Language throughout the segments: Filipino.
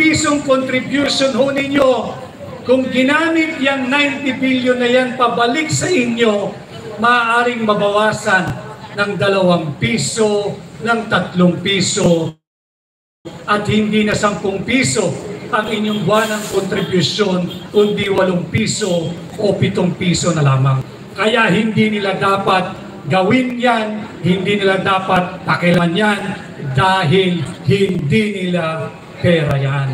pisong contribution ho ninyo, kung ginamit yung 90 billion na yan pabalik sa inyo, maaaring mabawasan ng 2 piso, ng 3 piso, at hindi na 10 piso ang inyong buwanang kontribusyon, kundi 8 piso o 7 piso na lamang. Kaya hindi nila dapat gawin yan, hindi nila dapat pakialaman yan, dahil hindi nila pera yan.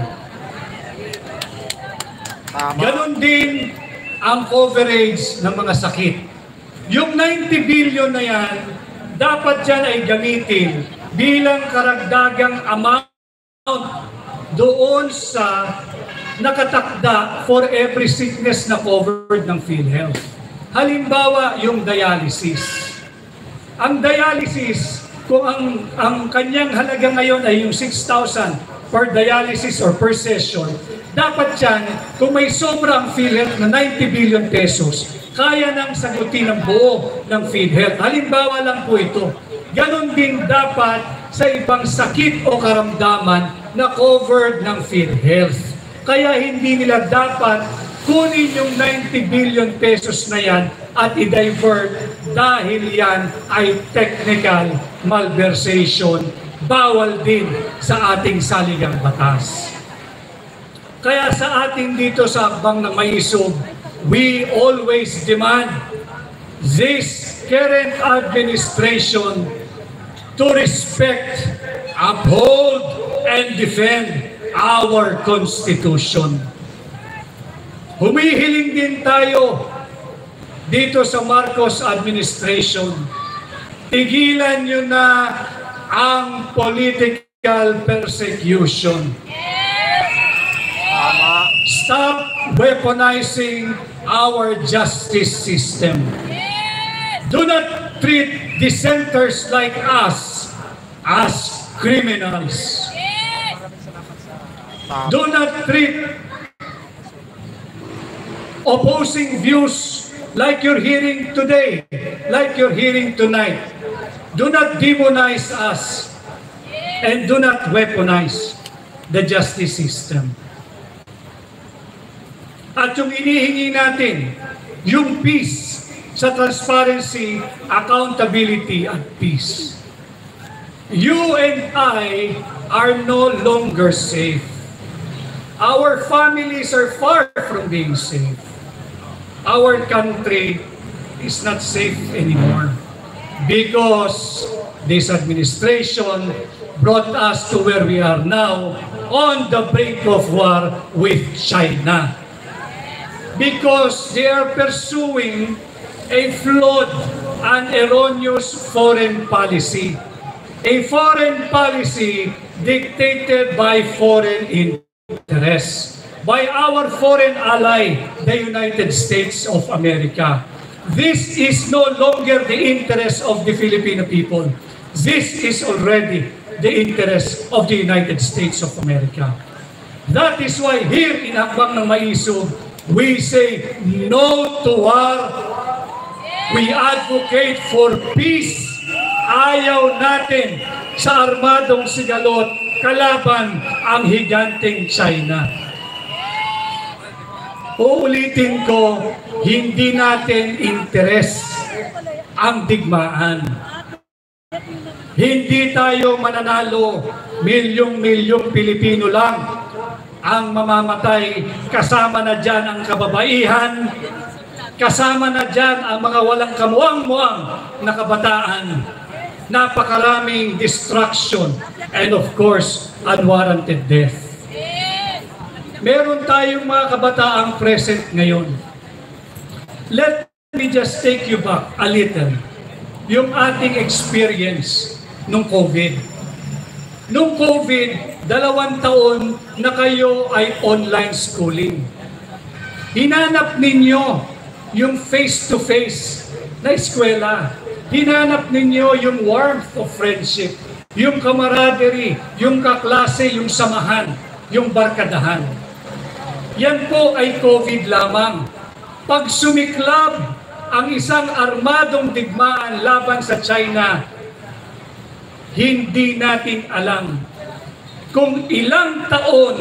Ganon din ang coverage ng mga sakit. Yung 90 billion na yan, dapat yan ay gamitin bilang karagdagang amount doon sa nakatakda for every sickness na covered ng PhilHealth. Halimbawa, yung dialysis. Ang dialysis, kung ang kanyang halaga ngayon ay yung 6,000 per dialysis or per session, dapat yan, kung may sobrang PhilHealth na 90 billion pesos, kaya nang sagutin ang buo ng PhilHealth. Halimbawa lang po ito. Ganon din dapat sa ibang sakit o karamdaman na covered ng PhilHealth. Kaya hindi nila dapat kunin yung 90 billion pesos na yan at i-divert dahil yan ay technical malversation. Bawal din sa ating saligang batas. Kaya sa ating dito sa Akbang ng Maisog, we always demand this current administration to respect, uphold, and defend our Constitution. Humihiling din tayo dito sa Marcos administration, tigilan nyo na ang political persecution. Stop weaponizing our justice system. Do not treat dissenters like us as criminals. Do not treat opposing views like you're hearing today, like you're hearing tonight. Do not demonize us and do not weaponize the justice system. At yung inihingi natin, yung peace sa transparency, accountability, at peace. You and I are no longer safe. Our families are far from being safe. Our country is not safe anymore because this administration brought us to where we are now, on the brink of war with China. Because they are pursuing a flawed and erroneous foreign policy. A foreign policy dictated by foreign interests, by our foreign ally, the United States of America. This is no longer the interest of the Filipino people. This is already the interest of the United States of America. That is why here in Akbang ng Maisog, we say no to war. We advocate for peace. Ayaw natin sa armadong sigalot kalaban ang higanteng China. Uulitin ko, hindi natin interes ang digmaan. Hindi tayo mananalo, milyong-milyong Pilipino lang ang mamamatay, kasama na dyan ang kababaihan, kasama na dyan ang mga walang kamuang-muang na kabataan, napakaraming destruction, and of course, unwarranted death. Meron tayong mga kabataang present ngayon. Let me just take you back a little. Yung ating experience nung COVID. Nung COVID, 2 taon na kayo ay online schooling. Hinanap ninyo yung face-to-face na eskwela. Hinanap ninyo yung warmth of friendship, yung camaraderie, yung kaklase, yung samahan, yung barkadahan. Yan po ay COVID lamang. Pag sumiklab ang isang armadong digmaan laban sa China, hindi natin alam kung ilang taon